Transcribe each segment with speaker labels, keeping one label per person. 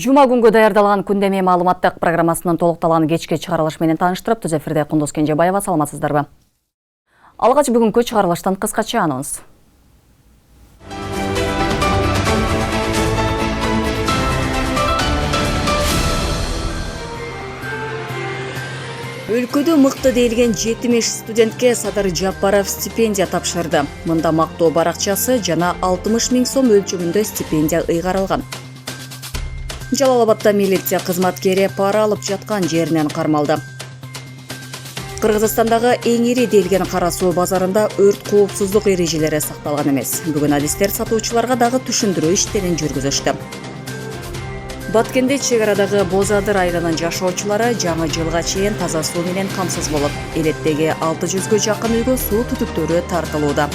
Speaker 1: Жума күнгө даярдалган күндөмө маалыматтык программасынын толукталган кечки чыгарылыш менен тааныштырып, түз эфирде Кундуз Кенжебаева, саламатсыздарбы? Алгач бүгүнкү чыгарылыштан кыскача анонс. Өлкөдө мыкты делген 70 студентке Садыр Жапаров стипендия тапшырды. Мында мактоо баракчасы жана 60 000 сом өлчөмүндө стипендия ыйгарылган. Жалалабадда милиция кызматкери пара алып жаткан жеринен кармалды. Кыргызстандагы эң ири делген кара суу базарында өрт коопсуздук эрежелери сакталган эмес. Бүгүн адистер сатуучуларга дагы түшүндүрүү иштерин жүргүзүштү. Баткенде чек арадагы Бозадыр айылынын жашоочулары жаңы жылга чейин таза суу менен камсыз болуп, элеттеги 600гө жакын үйгө суу түтүктөрү тартылууда.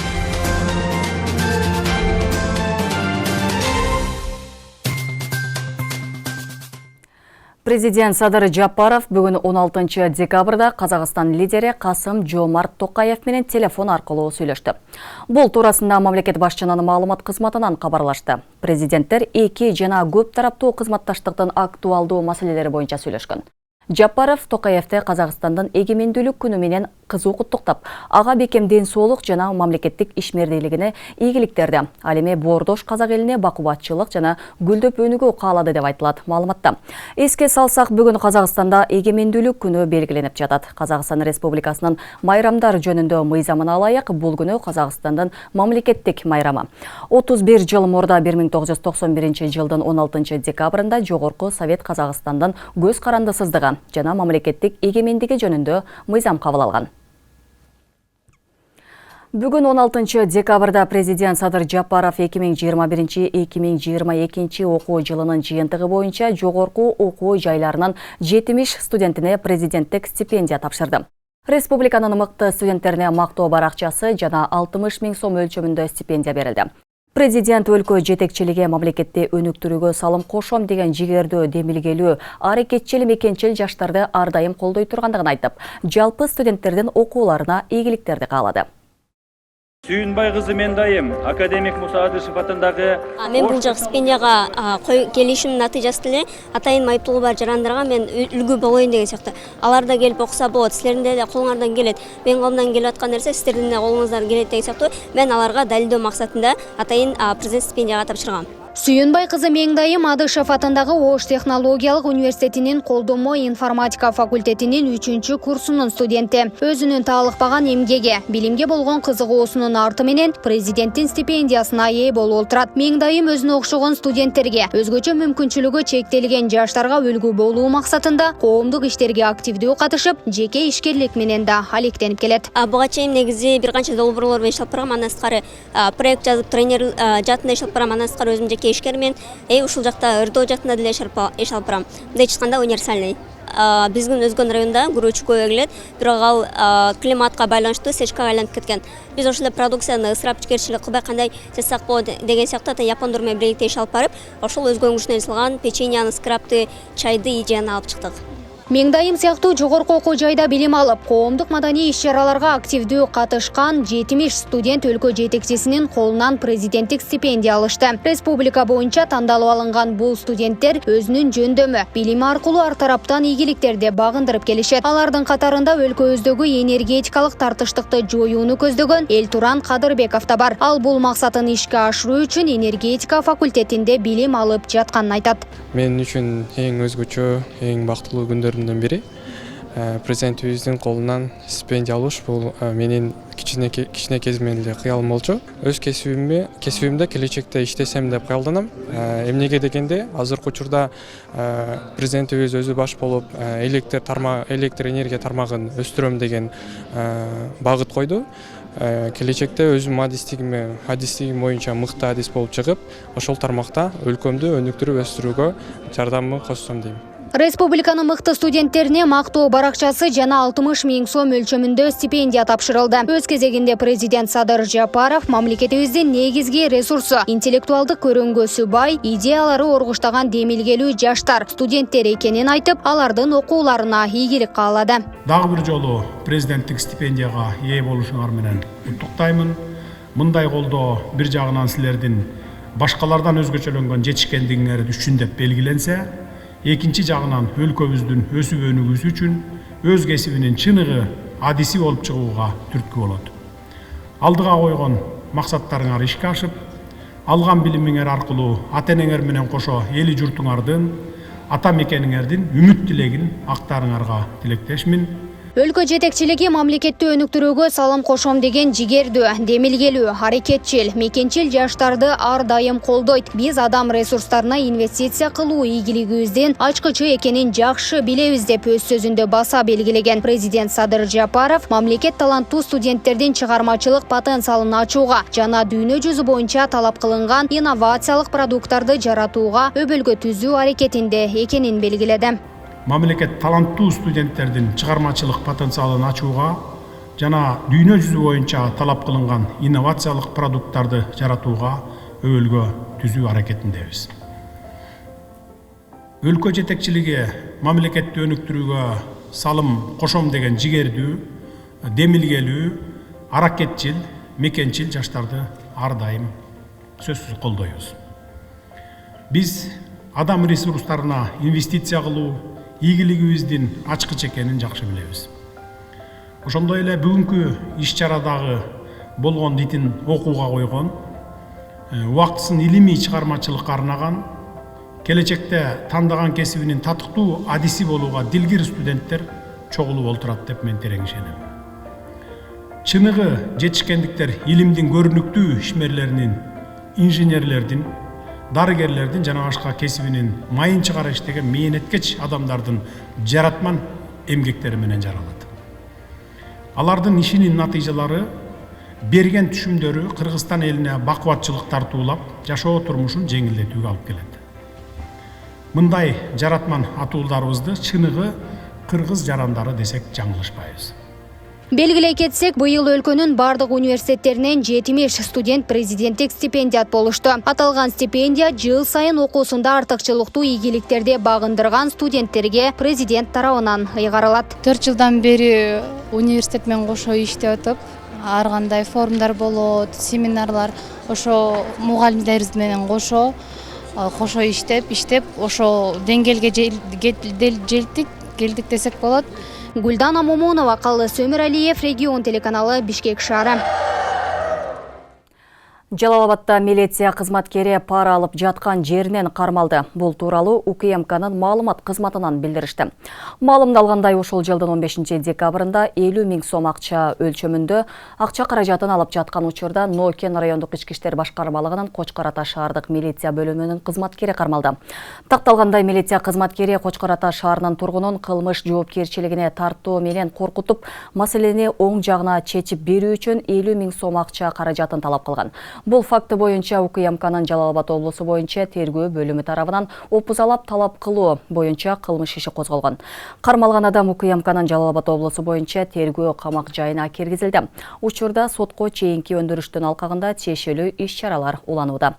Speaker 1: Президент Садыр Жапаров бүгүн 16 декабрда Казакстан лидери Касым-Жомарт Токаев менен телефон аркылуу сүйлөштү. Бул туурасында мамлекет башчынын маалымат кызматынан кабарлашты. Президенттер эки жана көп тараптуу кызматташтыктын актуалдуу маселелери боюнча сүйлөшкөн. Жапаров Токаевти Казакстандын эгемендүүлүк күнү менен кызуу куттуктап, ага бекем ден соолук жана мамлекеттик ишмердүүлүгүнө ийгиликтерди. Ал эми боордош казак элине бакубатчылык жана гүлдөп өнүгүү каалады деп айтылат маалыматта. Эске салсак, бүгүн Казакстанда эгемендүүлүк күнү белгиленип жатат. Казакстан Республикасынын майрамдар жөнүндө мыйзамына ылайык бул күнү Казакстандын мамлекеттик майрамы. 31 жыл мурда 1991 жылдын 16 декабрында Жогорку Совет Казакстандын көз карандысыздыгы жана мамлекеттик эгемендиги жөнүндө мыйзам кабыл алган. Бүгүн 16 декабрда президент Садыр Жапаров 2021-2022 окуу жылынын жыйынтыгы боюнча жогорку окуу жайларынын 70 студентине президенттик стипендия тапшырды. Республиканын мыкты студенттерине мактоо баракчасы жана 60 000 сом өлчөмүндө стипендия берилди. Президент өлкө жетекчилиги мамлекетти өнүктүрүүгө салым кошом деген жигердүү, демилгелүү, аракетчил мекенчил жаштарды ар дайым колдой тургандыгын айтып, жалпы студенттердин окууларына ийгиликтерди каалады.
Speaker 2: Сүйүнбай кызы Меңдайым, академик Муса Адышев атындагы
Speaker 3: мен бул жак стипендияга келишимдин натыйжасы эле атайын майыптуулугу бар жарандарга мен үлгү болоюн деген сыяктуу. Алар да келип окуса болот, силердин деле колуңардан келет. Менин колумдан келип аткан нерсе силердин да колуңуздан келет деген сыяктуу. Мен аларга далилдөө максатында атайын президент стипендияга тапшыргам.
Speaker 4: Сүйүнбай кызы Меңдайым Адышев атындагы Ош технологиялык университетинин колдонмо информатика факультетинин 3 курсунун студенти. Өзүнүн таалыкпаган эмгеге, билимге болгон кызыгуусунун арты менен президенттин стипендиясына ээ болуп отурат. Меңдайым өзүнө окшогон студенттерге, өзгөчө мүмкүнчүлүгү чектелген жаштарга үлгү болуу максатында коомдук иштерге активдүү катышып, жеке ишкерлик менен да алектенип келет.
Speaker 3: Буга чейин негизи бир канча долбоорлор менен иштеп баргам, андан сырткары проект жазып, тренер жаатында иштеп барам, андан сырткары өзүм жеке ишкермен, ушул жакта ырдоо жактында деле иш алып барам. Мындай чыкканда универсальный. Биздин Өзгөн районунда күрөөчү көбөйүп келет, бирок ал климатка байланыштуу сечкага айланып кеткен. Биз ошол эле продукцияны ысырапчылык кылбай кандай жасасак болот деген сыяктуу япондор менен биргеликте иш алып барып, ошол өзгөнүн күчүнөн жасалган печеньяны, скрабты, чайды, идеяны алып чыктык.
Speaker 4: Меңдайым сыяктуу жогорку окуу жайда билим алып, коомдук маданий иш-чараларга активдүү катышкан 70 студент өлкө жетекчисинин колунан президенттик стипендия алышты. Республика боюнча тандалып алынган бул студенттер өзүнүн жөндөмү, билими аркылуу ар тараптан ийгиликтерди багындырып келишет. Алардын катарында өлкөбүздөгү энергетикалык тартыштыкты жоюуну көздөгөн Элтуран Кадырбеков да бар. Ал бул максатын ишке ашыруу үчүн энергетика факультетинде билим алып жатканын айтат.
Speaker 5: Мен үчүн эң өзгөчө, эң бактылуу күндөрүмдөн бири президентибиздин колунан стипендия алыш. Бул менин кичине кезимден эле кыялым болчу. Өз кесибимде келечекте иштесем деп кыялданам. Эмнеге дегенде, азыркы учурда президентибиз өзү баш болуп, электр энергия тармагын өстүрөм деген багыт койду. Келечекте өзүм адистигим боюнча мыкты адис болуп чыгып, ошол тармакта өлкөмдү өнүктүрүп өстүрүүгө жардамымды кошсом дейм.
Speaker 4: Республиканын мыкты студенттерине мактоо баракчасы жана 60 000 сом өлчөмүндө стипендия тапшырылды. Өз кезегинде президент Садыр Жапаров мамлекетибиздин негизги ресурсу, интеллектуалдык көрөнгөсү бай, идеялары оргуштаган демилгелүү жаштар, студенттер экенин айтып, алардын окууларына ийгилик каалады.
Speaker 6: Дагы бир жолу президенттик стипендияга ээ болушуңар менен куттуктаймын. Мындай колдоо бир жагынан силердин башкалардан өзгөчөлөнгөн жетишкендигиңер үчүн деп белгиленсе, экинчи жагынан өлкөбүздүн өсүп өнүгүүсү үчүн өз кесибинин чыныгы адиси болуп чыгууга түрткү болот. Алдыга койгон максаттарыңар ишке ашып, алган билимиңер аркылуу ата энеңер менен кошо эли журтуңардын, ата мекениңердин үмүт тилегин актарыңарга тилектешмин.
Speaker 4: Өлкө жетекчилиги мамлекетти өнүктүрүүгө салым кошом деген жигердүү, демилгелүү, аракетчил, мекенчил жаштарды ар дайым колдойт. Биз адам ресурстарына инвестиция кылуу ийгилигибиздин ачкычы экенин жакшы билебиз деп өз сөзүндө баса белгилеген президент Садыр Жапаров мамлекет таланттуу студенттердин чыгармачылык потенциалын ачууга жана дүйнө жүзү боюнча талап кылынган инновациялык продукттарды жаратууга өбөлгө түзүү аракетинде экенин белгиледи.
Speaker 6: Мамлекет таланттуу студенттердин чыгармачылык потенциалын ачууга жана дүйнө жүзү боюнча талап кылынган инновациялык продукттарды жаратууга өбөлгө түзүү аракетиндебиз. Өлкө жетекчилиги мамлекетти өнүктүрүүгө салым кошом деген жигердүү, демилгелүү, аракетчил, мекенчил жаштарды ар дайым сөзсүз колдойбуз. Биз адам ресурстарына инвестиция кылуу ийгилигибиздин ачкыч экенин жакшы билебиз. Ошондой эле бүгүнкү иш-чарадагы болгон дитин окууга койгон, убактысын илимий чыгармачылыкка арнаган, келечекте тандаган кесибинин татыктуу адиси болууга дилгир студенттер чогулуп отурат деп мен терең ишенем. Чыныгы жетишкендиктер илимдин көрүнүктүү ишмерлеринин, инженерлердин, дарыгерлердин жана башка кесибинин майын чыгара иштеген мээнеткеч адамдардын жаратман эмгектери менен жаралат. Алардын ишинин натыйжалары берген түшүмдөрү Кыргызстан элине бакубатчылык тартуулап, жашоо турмушун жеңилдетүүгө алып келет. Мындай жаратман атуулдарыбызды чыныгы кыргыз жарандары десек жаңылышпайбыз.
Speaker 4: Белгилей кетсек, быйыл өлкөнүн бардык университеттеринен 70 студент президенттик стипендият болушту. Аталган стипендия жыл сайын окуусунда артыкчылыктуу ийгиликтерди багындырган студенттерге президент тарабынан ыйгарылат.
Speaker 7: 4 жылдан бери университет менен кошо иштеп атып, ар кандай форумдар болот, семинарлар, ошо мугалимдерибиз менен кошо иштеп, ошо деңгээлге келдик десек болот.
Speaker 4: Гүлдана Момунова, Калы Сөмүралиев, Регион телеканалы, Бишкек шаары.
Speaker 1: Жалал-Абадта милиция кызматкери пара алып жаткан жеринен кармалды. Бул тууралуу УКМКнын маалымат кызматынан билдиришти. Маалымдалгандай, ушул жылдын 15 декабрында 50 000 сом акча өлчөмүндө акча каражатын алып жаткан учурда Нокен райондук ички иштер башкармалыгынын Кочкор Ата шаардык милиция бөлүмүнүн кызматкери кармалды. Такталгандай, милиция кызматкери Кочкор Ата шаарынын тургунун кылмыш жоопкерчилигине тартуу менен коркутуп, маселени оң жагына чечип берүү үчүн 50 000 сом акча каражатын талап кылган. Бул факты боюнча УКМКнын Жалал-Абад облусу боюнча тергөө бөлүмү тарабынан опузалап талап кылуу боюнча кылмыш иши козголгон. Кармалган адам УКМКнын Жалал-Абад облусу боюнча тергөө камак жайына киргизилди. Учурда сотко чейинки өндүрүштүн алкагында тиешелүү иш-чаралар уланууда.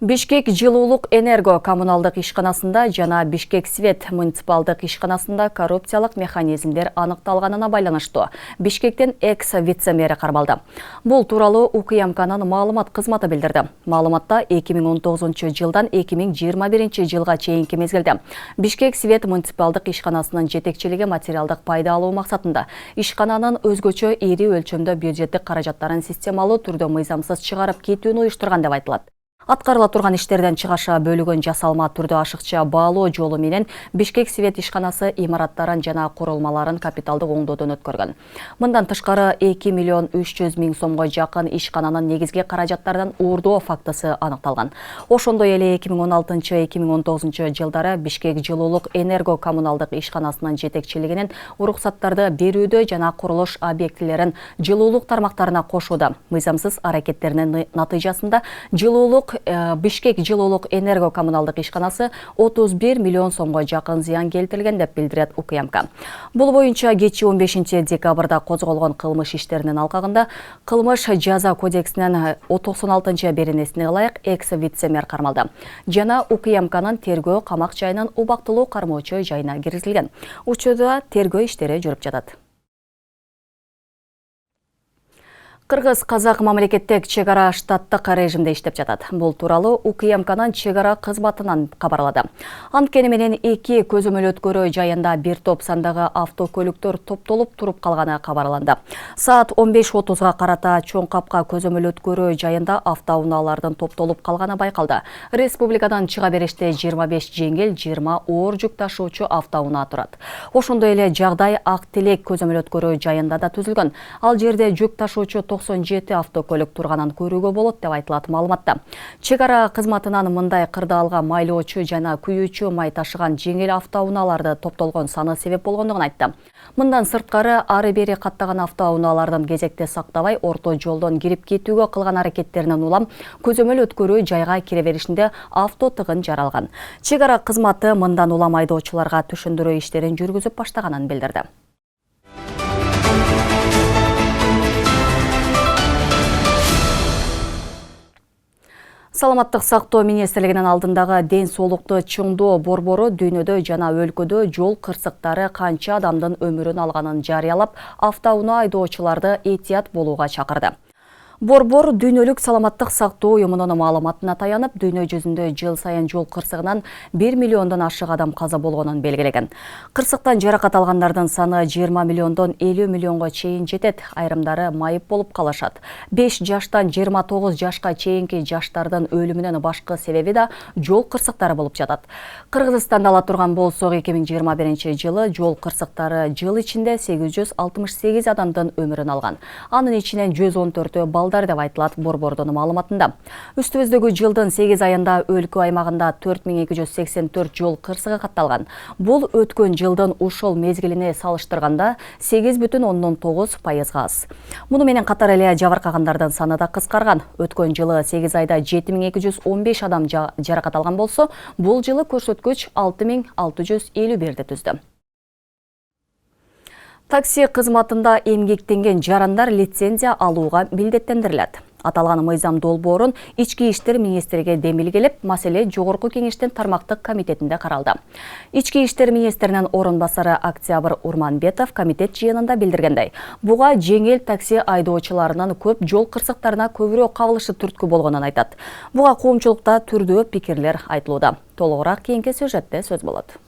Speaker 1: Бишкек жылуулук энерго коммуналдык ишканасында жана Бишкек свет муниципалдык ишканасында коррупциялык механизмдер аныкталганына байланыштуу Бишкектин экс-вице-мэри кармалды. Бул тууралуу УКМКнын маалымат кызматы билдирди. Маалыматта 2019 жылдан 2021 жылга чейинки мезгилде Бишкек свет муниципалдык ишканасынын жетекчилиги материалдык пайда алуу максатында ишкананын өзгөчө ири өлчөмдө бюджеттик каражаттарын системалуу түрдө мыйзамсыз чыгарып кетүүнү уюштурган деп айтылат. Аткарыла турган иштерден чыгаша бөлүгөн жасалма түрдө ашыкча баалоо жолу менен Бишкек свет ишканасы имараттарын жана курулмаларын капиталдык оңдоодон өткөргөн. Мындан тышкары 2 миллион 300 000 сомго жакын ишкананын негизги каражаттарынан уурдоо фактысы аныкталган. Ошондой эле 2016-2019 жылдары Бишкек жылуулук энерго коммуналдык ишканасынын жетекчилигинин уруксаттарды берүүдө жана курулуш объектилерин жылуулук тармактарына кошууда мыйзамсыз аракеттеринин натыйжасында Бишкек жылуулук энерго коммуналдык ишканасы 31 миллион сомго жакын зыян келтирилген деп билдирет УКМК. Бул боюнча кечээ 15 декабрда козголгон кылмыш иштеринин алкагында кылмыш жаза кодексинин 96 беренесине ылайык экс-вице-мэр кармалды. Жана УКМКнын тергөө камак жайынын убактылуу кармоочу жайына киргизилген. Учурда тергөө иштери жүрүп жатат. Кыргыз-казак мамлекеттик чегара штаттык режимде иштеп жатат. Бул тууралуу УКМКнын чегара кызматынан кабарлады. Анткени менен 2 көзөмөл өткөрүү жайында бир топ сандагы автокөлүктөр топтолуп туруп калганы кабарланды. Саат 15:30га карата чоң капка көзөмөл өткөрүү жайында автоунаалардын топтолуп калганы байкалды. Республикадан чыга бериште 25 жеңил, 20 оор жүк ташуучу автоунаа турат. Ошондой эле жагдай Ак Тилек көзөмөл өткөрүү жайында да түзүлгөн. Ал жерде жүк ташуучу 97 автокөлүк турганын көрүүгө болот деп айтылат маалыматта. Чегара кызматынан мындай кырдаалга майлоочу жана күйүүчү май ташыган жеңил автоунааларды топтолгон саны себеп болгондугун айтты. Мындан сырткары ары бери каттаган автоунаалардын кезекте сактабай орто жолдон кирип кетүүгө кылган аракеттеринен улам көзөмөл өткөрүү жайга кире беришинде авто тыгын жаралган. Чегара кызматы мындан улам айдоочуларга түшүндүрүү иштерин жүргүзүп баштаганын билдирди. Саламаттык сактоо министрлигинин алдындагы ден соолукту чыңдоо борбору дүйнөдө жана өлкөдө жол кырсыктары канча адамдын өмүрүн алганын жарыялап, автоунаа айдоочуларды этият болууга чакырды. Борбор дүйнөлүк саламаттык сактоо уюмунун маалыматына таянып, дүйнө жүзүндө жыл сайын жол кырсыгынан 1 миллиондон ашык адам каза болгонун белгилеген. Кырсыктан жаракат алгандардын саны 20 миллиондон 50 миллионго чейин жетет. Айрымдары майып болуп калышат. 5 жаштан 29 жашка чейинки жаштардын өлүмүнүн башкы себеби да жол кырсыктары болуп жатат. Кыргызстанда ала турган болсок 2021-жылы жол кырсыктары жыл ичинде 868 адамдын өмүрүн алган. Анын ичинен 114 балдар деп айтылат борбордун маалыматында. Үстүбүздөгү жылдын 8 айында өлкө аймагында 4284 жол кырсыгы катталган. Бул өткөн жылдын ушул мезгилине салыштырганда 8,9% аз. Муну менен катар эле жабыркагандардын саны да кыскарган. Өткөн жылы 8 айда 7215 адам жаракат алган болсо, бул жылы көрсөткүч 6651 түздү. Такси кызматында эмгектенген жарандар лицензия алууга милдеттендирилет. Аталган мыйзам долбоорун Ички иштер министриге демилгелеп, маселе Жогорку кеңештин тармактык комитетинде каралды. Ички иштер министринин орун басары Октябрь Урманбетов комитет жыйынында билдиргендей, буга жеңил такси айдоочуларынын көп жол кырсыктарына көбүрөөк кабылышы түрткү болгонун айтат. Буга коомчулукта түрдүү пикирлер айтылууда. Толугураак кийинки сюжетте сөз болот.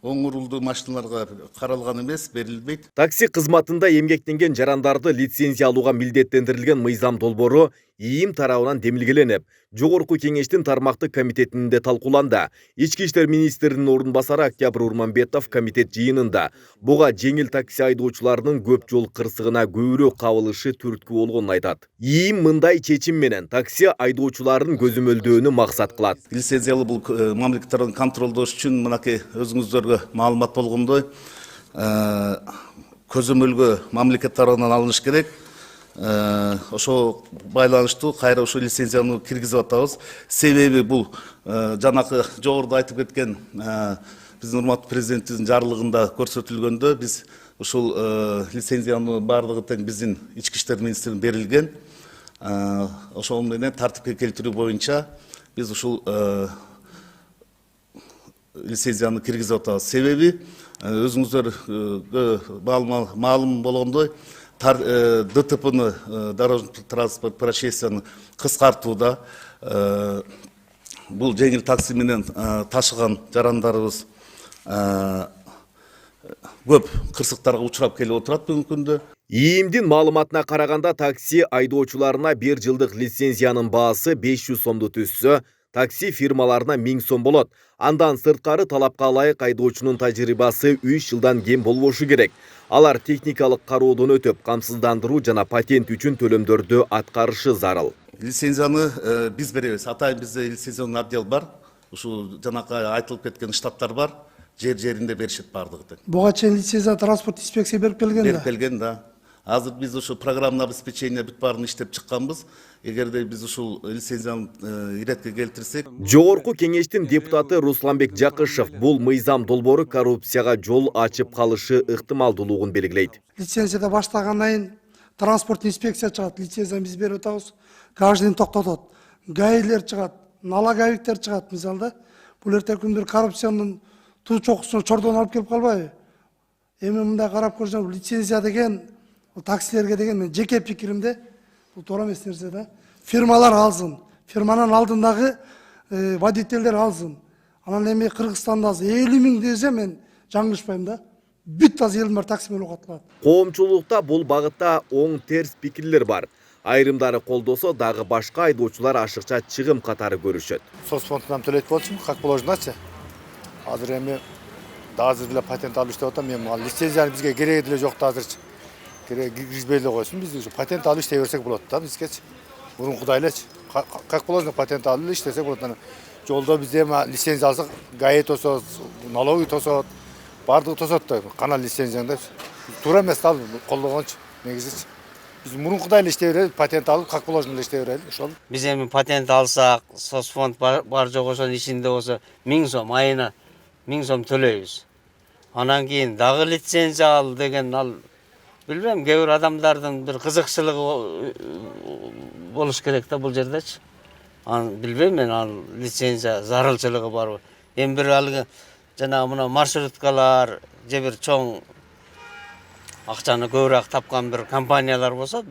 Speaker 8: Оңурулду машиналарга каралган эмес, берилбейт.
Speaker 9: Такси кызматында эмгектенген жарандарды лицензия алууга милдеттендирилген мыйзам долбоору ИИМ тарабынан демилгеленип, Жогорку кеңештин тармактык комитетинде талкууланды. Ички иштер министринин орун басары Октябрь Урманбетов комитет жыйынында буга жеңил такси айдоочуларынын көп жол кырсыгына көбүрөөк кабылышы түрткү болгонун айтат. ИИМ мындай чечим менен такси айдоочуларын көзөмөлдөөнү максат кылат.
Speaker 8: Лицензиялуу бул мамлекеттердин контролдош үчүн мынакей өзүңүздөргө маалымат болгондой көзөмөлгө мамлекет тарабынан алыныш керек. Ошо байланыштуу кайра ошо лицензияны киргизип атабыз. Себеби бул жанакы жогоруда айтып кеткен биздин урматтуу президентибиздин жарлыгында көрсөтүлгөндө биз ушул лицензиянын баардыгы тең биздин ички иштер министрлигине берилген. Ошол менен тартипке келтирүү боюнча биз ушул лицензияны киргизип атабыз. Себеби өзүңүздөргө маалым болгондой ДТПны, дорожный транспорт происшествияны кыскартууда бул жеңил такси менен ташыган жарандарыбыз көп кырсыктарга учурап келип отурат бүгүнкү күндө.
Speaker 9: ИИМдин маалыматына караганда такси айдоочуларына 1 жылдык лицензиянын баасы 500 сомду түзсө, такси фирмаларына 1000 сом болот. Андан сырткары талапка ылайык айдоочунун тажрыйбасы 3 жылдан кем болбошу керек. Алар техникалык кароодон өтүп, камсыздандыруу жана патент үчүн төлөмдөрдү аткарышы зарыл.
Speaker 8: Лицензияны биз беребиз. Атайын бизде лицензиялык отдел бар. Ушул жанакы айтылып кеткен штаттар бар. Жер-жеринде беришет бардыгы.
Speaker 10: Буга чейин лицензия транспорт инспекция берип келген да.
Speaker 8: Берип келген да. Азыр биз ушу программный обеспечение бүт баарын иштеп чыкканбыз. Эгерде биз ушул лицензияны иретке келтирсек.
Speaker 9: Жогорку кеңештин депутаты Русланбек Жакышев бул мыйзам долбоору коррупцияга жол ачып калышы ыктымалдуулугун белгилейт.
Speaker 10: Лицензияда баштагандан кийин транспорт инспекция чыгат, лицензияны биз берип атабыз. Гражданин токтотот. Гаилер чыгат, налоговиктер чыгат мисалда. Бул эртең күндөр коррупциянын туу чокусуна чордон алып келип калбайбы? Эми мындай карап көрсөң, лицензия деген Бул таксилерге деген мен жеке пикиримде бул туура эмес нерсе да. Фирмалар алсын, фирманын алдындагы водительдер алсын. Анан эми Кыргызстанда азыр 50 миң десе мен жаңылышпайм да. Бүт азыр элдин баары такси менен окутулат.
Speaker 9: Коомчулукта бул багытта оң терс пикирлер бар. Айрымдары колдосо дагы башка айдоочулар ашыкча чыгым катары көрүшөт.
Speaker 11: Соцфондунан төлөйт болчумун, как положеночу. Азыр эми азыр деле патент алып иштеп атам, мен лицензияны бизге кереги деле жок да азырчы. Киргизбей эле койсун, биз ушу патент алып иштей берсек болот да бизгечи. Мурункудай элечи. Как положено патент алып иштесек болот. Жолдо бизде лицензия алсак, ГАИ тосот, налоги тосот, бардыгы тосот да. Кана лицензияңды. Туура эмес да колдогончу негизичи. Biz murunkuday işlevleri patent alıp как положено işlevleri ошол.
Speaker 12: Biz эми патент алсак, соцфонд бар жок ошонун ичинде болсо 1000 сом айына 1000 сом төлөйбүз. Анан кийин дагы лицензия ал деген ал билбейм, кээ бир адамдардын бир кызыкчылыгы болуш керек да бул жердечи. Аны билбейм мен ал лицензия зарылчылыгы барбы. Эми бир алгы жана мына маршруткалар же бир чоң акчаны көбүрөөк тапкан бир компаниялар болсо,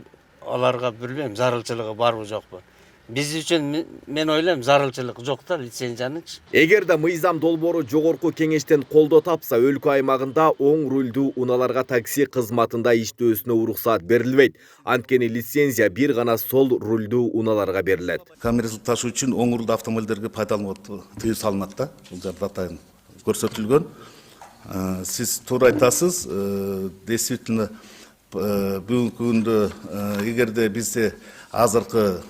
Speaker 12: аларга билбейм зарылчылыгы барбы жокпу. Биз үчүн мен ойлойм зарылчылык жок да лицензиянычы.
Speaker 9: Эгерде мыйзам долбоору жогорку кеңештен колдоо тапса, өлкө аймагында оң рулдуу унааларга такси кызматында иштөөсүнө уруксаат берилбейт. Анткени лицензия бир гана сол рулдуу унааларга берилет.
Speaker 8: Коммерциялык ташуу үчүн оң рулдуу автомобилдерге пайдаланууга тыюу салынат да. Бул жерде атайын көрсөтүлгөн. Siz tуура айтасыз, действительно бүгүнкү күндө эгерде бизде азыркы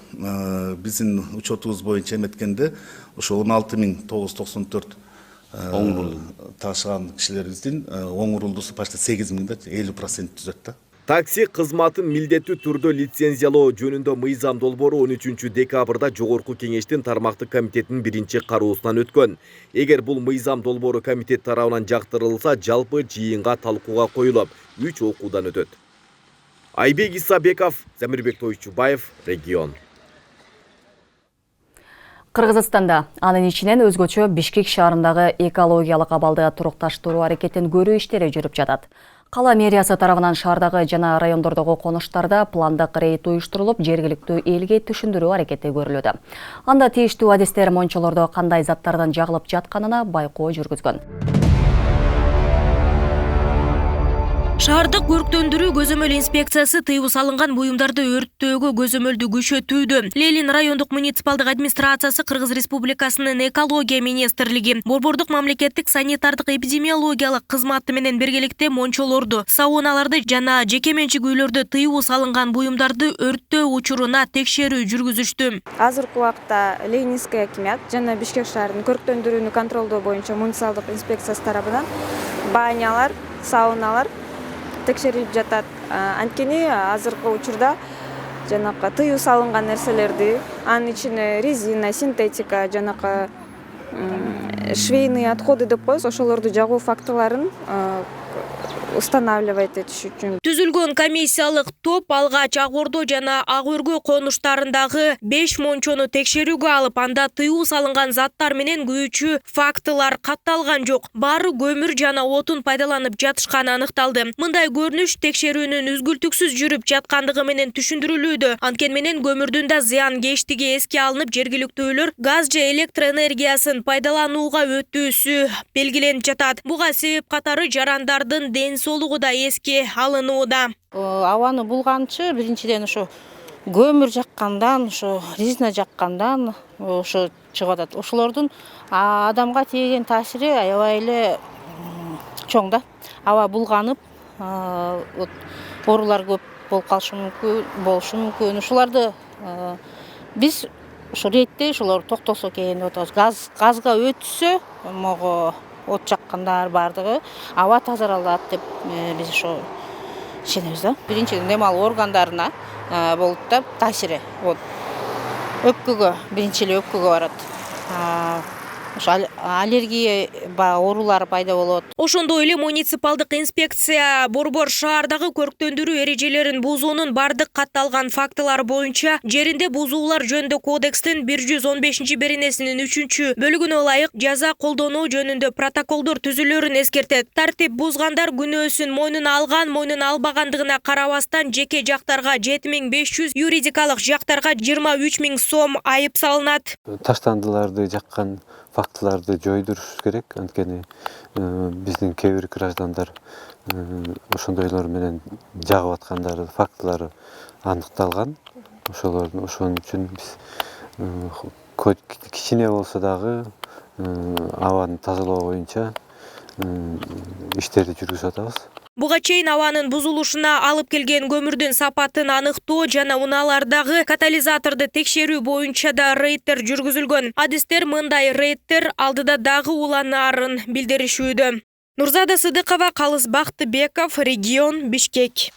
Speaker 8: биздин учетубуз боюнча эметкенде ошо 16994 оң рул ташыган кишилерибиздин оң рулдуусу почти 8000 да 50% түзөт да.
Speaker 9: Такси кызматын милдеттүү түрдө лицензиялоо жөнүндө мыйзам долбоору 13 декабрда Жогорку кеңештин тармактык комитетинин биринчи кароосунан өткөн. Эгер бул мыйзам долбоору комитет тарабынан жактырылса, жалпы жыйынга талкууга коюлуп, 3 окуудан өтөт. Айбек Исабеков, Замирбек Тойчубаев, Регион.
Speaker 1: Кыргызстанда анын ичинен өзгөчө Бишкек шаарындагы экологиялык абалды турукташтыруу аракетин көрүү иштери жүрүп жатат. Кала мэриясы тарабынан шаардагы жана райондордогу конуштарда пландык рейд уюштурулуп, жергиликтүү элге түшүндүрүү аракети көрүлүүдө. Анда тийиштүү адистер мончолордо кандай заттардан жагылып жатканына байкоо жүргүзгөн.
Speaker 13: Шаардык өрттөндүрүү көзөмөл инспекциясы тыюу салынган буюмдарды өрттөөгө көзөмөлдү күчөтүүдө. Лелин райондук муниципалдык администрациясы Кыргыз Республикасынын экология министрлиги, Борбордук мамлекеттик санитардык эпидемиологиялык кызматы менен биргеликте мончолорду, сауналарды жана жеке менчик үйлөрдө тыюу салынган буюмдарды өрттөө учуруна текшерүү жүргүзүштү.
Speaker 14: Азыркы убакта Ленинский акимат жана Бишкек шаарынын көрктөндүрүүнү контролдоо боюнча муниципалдык инспекциясы тарабынан банялар, сауналар текшерилип жатат. Анткени азыркы учурда жанакы тыюу салынган нерселерди, анын ичине резина, синтетика, жанакы швейные отходы деп коебуз, ошолорду жагуу фактыларын устанавливать этиш үчүн.
Speaker 13: Түзүлгөн комиссиялык топ алгач Ак Ордо жана Ак Өргө конуштарындагы 5 мончону текшерүүгө алып, анда тыюу салынган заттар менен күйүүчү фактылар катталган жок. Баары көмүр жана отун пайдаланып жатышканы аныкталды. Мындай көрүнүш текшерүүнүн үзгүлтүксүз жүрүп жаткандыгы менен түшүндүрүлүүдө. Анткени менен көмүрдүн да зыянкечтиги эске алынып, жергиликтүүлөр газ же электр энергиясын пайдаланууга өтүүсү белгиленип жатат. Буга себеп катары жарандардын ден соолугу да эске алынууда.
Speaker 15: Абаны булганчы биринчиден ошо көмүр жаккандан, ошо резина жаккандан ошо чыгып атат. Ошолордун адамга тийген таасири аябай эле чоң да. Аба булганып, оорулар көп болуп калышы мүмкүн, болушу мүмкүн. Ошолорду биз ошо ретте ошолор токтолсо экен деп атабыз. Газга өтсө, могу от жаккандар бардыгы аба тазаралат деп биз ошо ишенебиз да. Биринчиден дем алуу органдарына болуп да таасири. Вот өпкөгө, биринчи эле өпкөгө барат. ошо аллергия оорулар пайда болот.
Speaker 13: Ошондой эле муниципалдык инспекция борбор шаардагы көрктөндүрүү эрежелерин бузуунун бардык катталган фактылар боюнча жеринде бузуулар жөнүндө кодекстин 115-беренесинин 3-бөлүгүнө ылайык жаза колдонуу жөнүндө протоколдор түзүлөрүн эскертет. Тартип бузгандар күнөөсүн мойнуна алган, мойнуна албагандыгына карабастан жеке жактарга 7500, юридикалык жактарга 23000 сом айып салынат.
Speaker 16: Таштандыларды жаккан фактыларды жойдуруш керек. Анткени биздин кээ бир граждандар ошондойлор менен жагып аткандары фактылары аныкталган. Ошон үчүн биз кичине болсо дагы абаны тазалоо боюнча иштерди жүргүзүп атабыз.
Speaker 13: Буга чейин абанын бузулушуна алып келген көмүрдүн сапатын аныктоо жана унаалардагы катализаторду текшерүү боюнча да рейдтер жүргүзүлгөн. Адистер мындай рейдтер алдыда дагы уланаарын билдиришүүдө. Нурзада Сыдыкова, Калыс Бактыбеков, регион, Бишкек.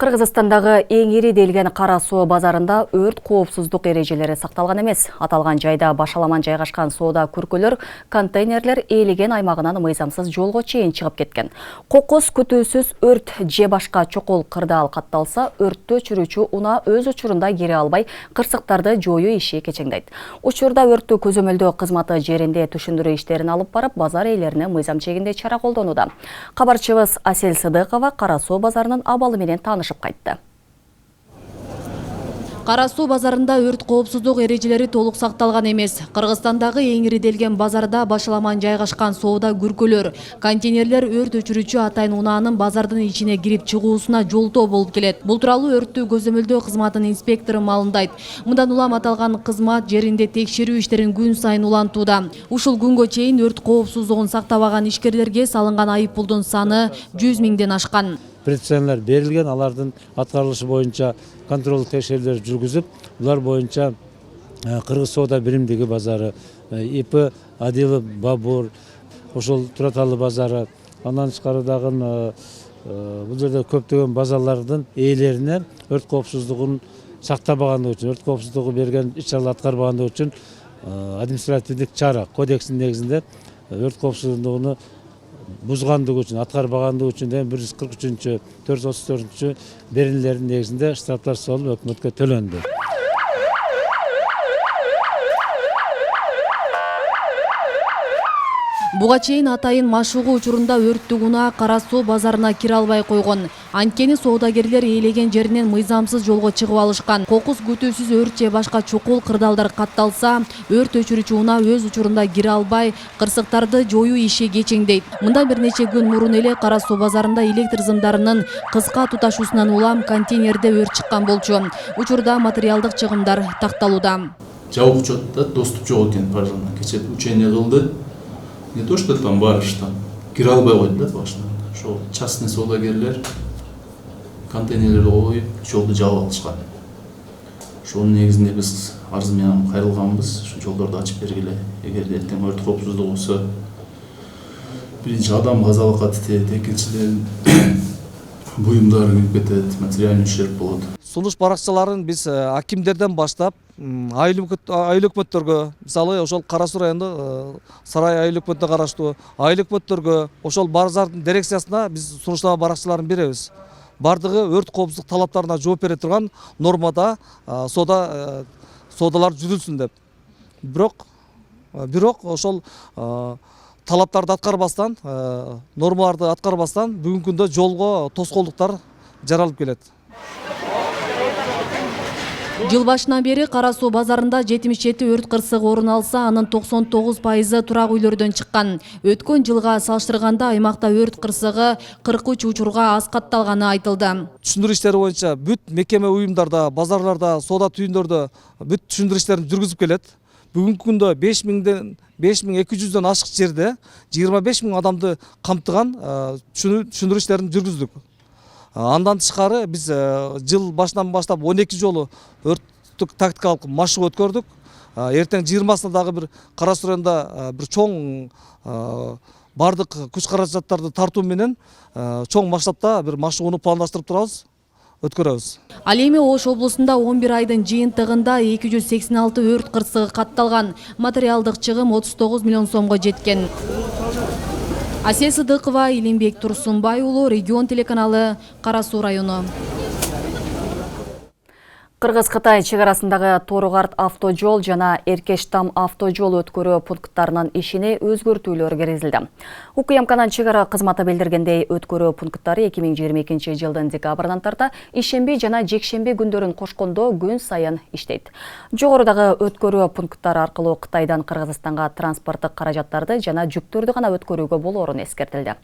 Speaker 1: Кыргызстандагы эң ири делген Кара Суу базарында өрт коопсуздук эрежелери сакталган эмес. Аталган жайда башаламан жайгашкан соода күркөлөр, контейнерлер ээлеген аймагынан мыйзамсыз жолго чейин чыгып кеткен. Кокос күтүүсүз өрт же башка чокол кырдаал катталса, өрттү өчүрүүчү уна өз учурунда кире албай, кырсыктарды жоюу иши кечеңдейт. Учурда өрттү көзөмөлдөө кызматы жеринде түшүндүрүү иштерин алып барып, базар ээлерине мыйзам чегинде чара колдонууда. Кабарчыбыз Асель Сыдыкова Кара Суу базарынын абалы менен таанышып кайтты.
Speaker 17: Кара Суу базарында өрт коопсуздук эрежелери толук сакталган эмес. Кыргызстандагы эң ири делген базарда башаламан жайгашкан соода күркөлөр, контейнерлер өрт өчүрүүчү атайын унаанын базардын ичине кирип чыгуусуна жолтоо болуп келет. Бул тууралуу өрттү көзөмөлдөө кызматынын инспектору маалымдайт. Мындан улам аталган кызмат жеринде текшерүү иштерин күн сайын улантууда. Ушул күнгө чейин өрт коопсуздугун сактабаган ишкерлерге салынган айып пулдун саны 100 000ден ашкан.
Speaker 18: Претензиялар берилген, алардын аткарылышы боюнча контролдук текшерүүлөр жүргүзүп, булар боюнча Кыргыз соода биримдиги базары, ИП Адилы Бабур, ошол Тураталы базары, андан тышкары дагы бул жерде көптөгөн базарлардын ээлеринен өрт коопсуздугун сактабагандыгы үчүн, өрт коопсуздугу берген иш-чараларды аткарбагандыгы үчүн административдик чара кодекстин негизинде өрт коопсуздугуну бузгандыгы үчүн, аткарбагандыгы үчүн 143-434 беренелердин негизинде штрафтар салынып өкмөткө төлөндү.
Speaker 17: Буга чейин атайын машыгуу учурунда өрттүк унаа Кара Суу базарына кире албай койгон. Анткени соодагерлер ээлеген жеринен мыйзамсыз жолго чыгып алышкан. Кокус күтүүсүз өрт же башка чокол кырдаалдар катталса, өрт өчүрүүчү унаа өз учурунда кире албай, кырсыктарды жоюу иши кечеңдейт. Мындан бир нече күн мурун эле Кара Суу базарында электр зымдарынын кыска туташуусунан улам контейнерде өрт чыккан болчу. Учурда материалдык чыгымдар такталууда.
Speaker 19: Жабык учетта доступ жок экен пожарный. Кечээ учение кылды. Не то, что там барыш там, кире албай койду да башынан. Ошол частный соодагерлер контейнерлерди коюп, жолду жаап алышкан. Ошонун негизинде биз арыз менен кайрылганбыз, ушу жолдорду ачып бергиле. Эгерде эртең өрт коопсуздугу болсо, биринчи адам казалыкка тиет, экинчиден буюмдар күйүп кетет, материальный ущерб болот.
Speaker 20: Сунуш баракчаларын биз акимдерден баштап айыл өкмөттөргө, мисалы ошол Кара Суу району Сарай айыл өкмөтүнө караштуу айыл өкмөттөргө, ошол базардын дирекциясына биз сунуштама баракчаларын беребиз. Бардыгы өрт коопсуздук талаптарына жооп бере турган нормада соодалар жүрүлсүн деп. Бирок ошол талаптарды аткарбастан, нормаларды аткарбастан бүгүнкү күндө жолго тоскоолдуктар жаралып келет.
Speaker 17: Жыл башынан бери Кара Суу базарында 77 өрт кырсыгы орун алса, анын 99% турак үйлөрдөн чыккан. Өткөн жылга салыштырганда аймакта өрт кырсыгы 43 учурга аз катталганы айтылды.
Speaker 20: Түшүндүрүү иштери боюнча бүт мекеме уюмдарда, базарларда, соода түйүндөрдө бүт түшүндүрүү иштерин жүргүзүп келет. Бүгүнкү күндө 5200дөн ашык жерде 25 000 адамды камтыган түшүндүрүү иштерин жүргүздүк. Андан тышкары биз жыл башынан баштап 12 жолу өрттүк тактикалык машыгуу өткөрдүк. Эртең 20-сына дагы бир Кара Суу районунда бир чоң бардык күч каражаттарды тартуу менен чоң масштабта бир машыгууну пландаштырып турабыз. өткөрөбүз.
Speaker 17: Ал эми Ош облусунда 11 айдын жыйынтыгында 286 өрт кырсыгы катталган. Материалдык чыгым 39 миллион сомго жеткен. Асель Сыдыкова, Илимбек Турсунбай уулу, Регион телеканалы, Кара Суу району.
Speaker 1: Кыргыз-Кытай чегарасындагы Торугарт автожол жана Эркештам автожол өткөрүү пункттарынын ишине өзгөртүүлөр киргизилди. УКМКнын чегара кызматы билдиргендей, өткөрүү пункттары 2022 жылдын декабрынан тарта ишемби жана жекшемби күндөрүн кошкондо күн сайын иштейт. Жогорудагы өткөрүү пункттары аркылуу Кытайдан Кыргызстанга транспорттук каражаттарды жана жүктөрдү гана өткөрүүгө болоорун эскертилди.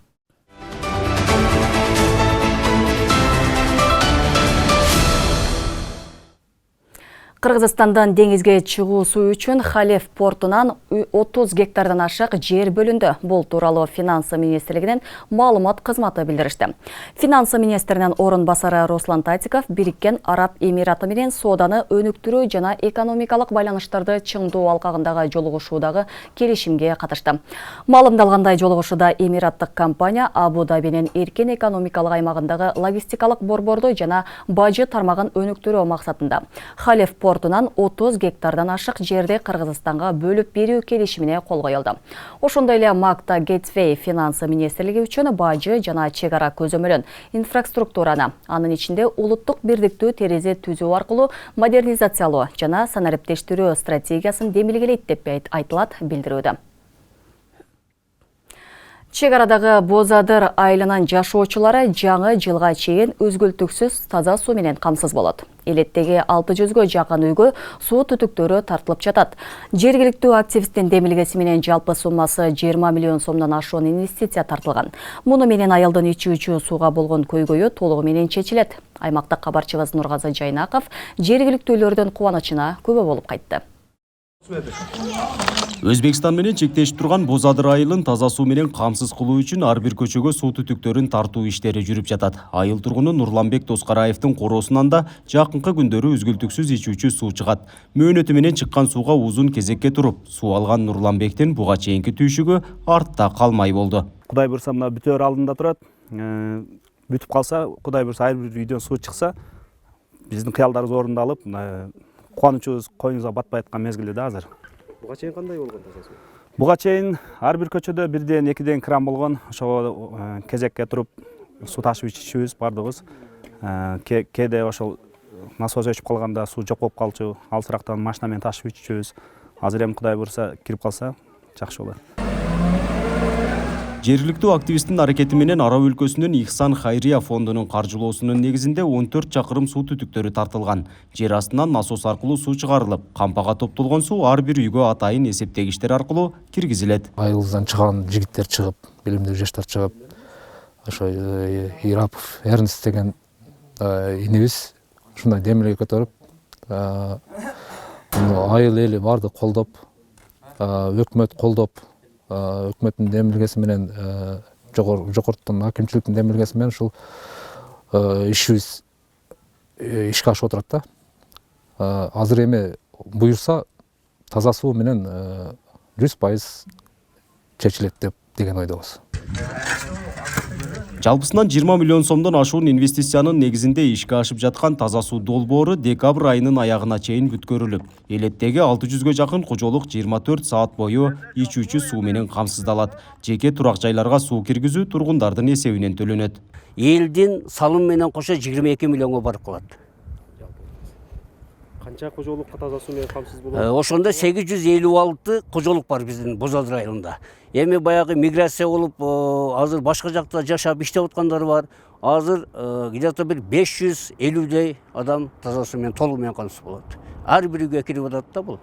Speaker 1: Кыргызстандан деңизге чыгуусу үчүн Халев портунан 30 гектардан ашык жер бөлүндү. Бул тууралуу Финансы министрлигинин маалымат кызматы билдиришти. Финансы министринин орун басары Руслан Татиков Бириккен Араб Эмираты менен сооданы өнүктүрүү жана экономикалык байланыштарды чыңдоо алкагындагы жолугушуудагы келишимге катышты. Маалымдалгандай, жолугушууда Эмираттык компания Абу-Дабинин эркин экономикалык аймагындагы логистикалык борборду жана бажы тармагын өнүктүрүү максатында Халев портунан 30 гектардан ашык жерди Кыргызстанга бөлүп берүү келишимине кол коюлду. Ошондой эле Макта Гетвей Финансы министрлиги үчүн бажы жана чегара көзөмөлүн инфраструктураны, анын ичинде улуттук бирдиктүү терезе түзүү аркылуу модернизациялоо жана санариптештирүү стратегиясын демилгелейт деп айтылат билдирүүдө. Чегарадагы Бозадыр айылынын жашоочулары жаңы жылга чейин өзгөлтүксүз таза суу менен камсыз болот. Элеттеги 600гө жакын үйгө суу түтүктөрү тартылып жатат. Жергиликтүү активисттин демилгеси менен жалпы суммасы 20 миллион сомдон ашуун инвестиция тартылган. Муну менен айылдын ичүүчү сууга болгон көйгөйү толугу менен чечилет. Аймактык кабарчыбыз Нургазы Жайнаков жергиликтүүлөрдүн кубанычына күбө болуп кайтты.
Speaker 21: Өзбекстан менен чектешип турган Бозадыр айылын таза суу менен камсыз кылуу үчүн ар бир көчөгө суу түтүктөрүн тартуу иштери жүрүп жатат. Айыл тургуну Нурланбек Тоскараевдин короосунан да жакынкы күндөрү үзгүлтүксүз ичүүчү суу чыгат. Мөөнөтү менен чыккан сууга uzun кезекке туруп, суу алган Нурланбектин буга чейинки түйшүгү артта калмай болду.
Speaker 22: Кудай буйрса мына бүтөр алдында турат. Бүтүп калса, Кудай буйрса ар бир үйдөн суу чыкса, биздин кыялдарыбыз орундалып, кубанычыбыз коюңузга батпай аткан мезгилде да азыр.
Speaker 23: Буга чейин кандай болгон таза суу?
Speaker 22: Буга чейин ар бир көчөдө бирден, экиден кран болгон. Ошого кезекке туруп суу ташып ичүүбүз бардыгыбыз. Кээде ошол насос өчүп калганда суу жок болуп калчу, алысырактан машина менен ташып ичүүбүз. Азыр эми Кудай буйрса кирип калса жакшы болот.
Speaker 21: Жергиликтүү активисттин аракети менен Араб өлкөсүнүн Ихсан Хайрия фондунун каржылоосунун негизинде 14 чакырым суу түтүктөрү тартылган. Жер астынан насос аркылуу суу чыгарылып, кампага топтолгон суу ар бир үйгө атайын эсептегичтер аркылуу киргизилет.
Speaker 24: Айылыбыздан чыган жигиттер чыгып, билимдүү жаштар чыгып, ошо Ирапов Эрнст деген инебиз ушундай демилге көтөрүп, айыл эли барды колдоп, өкмөт колдоп, өкмөттүн демилгеси менен жогорудун акимчиликтин демилгеси менен ушул ишибиз ишке ашып отурат да. Азыр эми буюрса таза суу менен 100% чечилет деген ойдобуз.
Speaker 21: Жалпысынан 20 миллион сомдон ашуун инвестициянын негизинде ишке ашып жаткан таза суу долбоору декабрь айынын аягына чейин бүткөрүлүп, элеттеги 600гө жакын кожолук 24 саат бою ичүүчү суу менен камсыздалат. Жеке турак жайларга суу киргизүү тургундардын эсебинен төлөнөт.
Speaker 25: Элдин салым менен кошо 22 миллионго барып калат.
Speaker 23: Канча кожолукка таза суу менен камсыз болот?
Speaker 25: Ошондо 856 кожолук бар биздин Бозадыр айылында. Эми баягы миграция болуп, азыр башка жакта жашап иштеп аткандар бар. Азыр где-то бир 550дей адам таза суу менен толугу менен камсыз болот. Ар бир үйгө кирип атат да бул.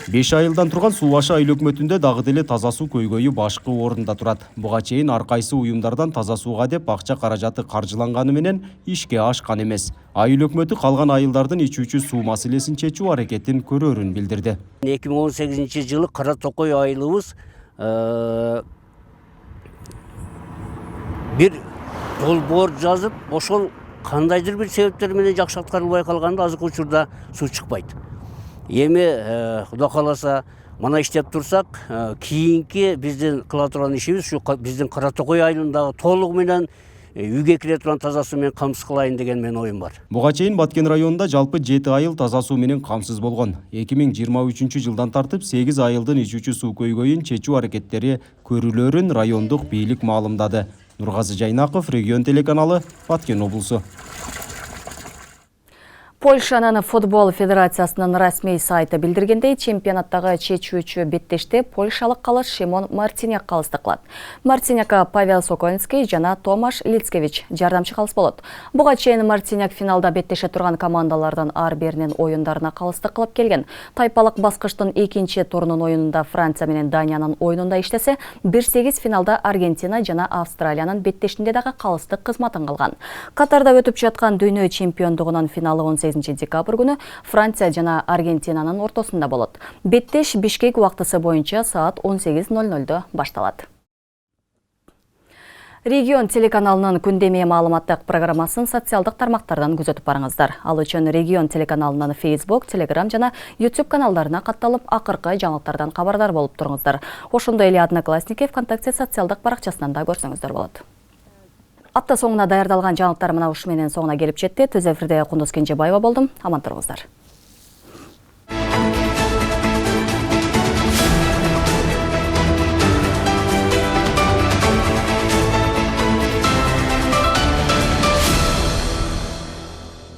Speaker 21: 5 айылдан турган Суу Аша айыл өкмөтүндө дагы деле таза суу көйгөйү башкы орунда турат. Буга чейин ар кайсы уюмдардан таза сууга деп акча каражаты каржыланганы менен ишке ашкан эмес. Айыл өкмөтү калган айылдардын ичүүчү суу маселесин чечүү аракетин көрөрүн билдирди.
Speaker 25: 2018-жылы Кара Токой айылыбыз бир долбоор жазып, ошол кандайдыр бир себептер менен жакшы аткарылбай калганда азыркы учурда суу чыкпайт. Эми Кудай кааласа мына иштеп турсак, кийинки биздин кыла турган ишибиз ушу биздин Кара Токой айылындагы толугу менен үйгө кире турган таза суу менен камсыз кылайын деген менин оюм бар.
Speaker 21: Буга чейин Баткен районунда жалпы 7 айыл таза суу менен камсыз болгон. 2023 жылдан тартып 8 айылдын ичүүчү суу көйгөйүн чечүү аракеттери көрүлөрүн райондук бийлик маалымдады. Нургазы Жайнаков, Регион телеканалы, Баткен облусу.
Speaker 1: Польшанын футбол федерациясынын расмий сайты билдиргендей, чемпионаттагы чечүүчү беттеште польшалык калыш Шимон Мартиняк калысты кылат. Мартиняка Павел Сокольский жана Томаш Лицкевич жардамчы калыс болот. Буга чейин Мартиняк финалда беттеше турган командалардын ар биринин оюндарына калысты кылып келген. Тайпалык баскычтын экинчи турунун оюнунда Франция менен Даниянын оюнунда иштесе, 1-8 финалда Аргентина жана Австралиянын беттешинде дагы калыстык кызматын кылган. Катарда өтүп жаткан дүйнө чемпиондугунун финалы 18 декабрь күнү Франция жана Аргентинанын ортосунда болот. Беттеш Бишкек убактысы боюнча саат 18:00 башталат. Регион телеканалынын күндеме маалыматтык программасын социалдык тармактардан күзөтүп барыңыздар. Ал үчүн Регион телеканалынын Facebook, Telegram жана YouTube каналдарына катталып, акыркы жаңылыктардан кабардар болуп туруңуздар. Ошондой эле Одноклассники, ВКонтакте социалдык баракчасынан да көрсөңүздөр болот. Апта соңуна даярдалган жаңылыктар мына ушу менен соңуна келип жетти. Түз эфирде Кундуз Кенжебаева болдум. Аман туруңуздар.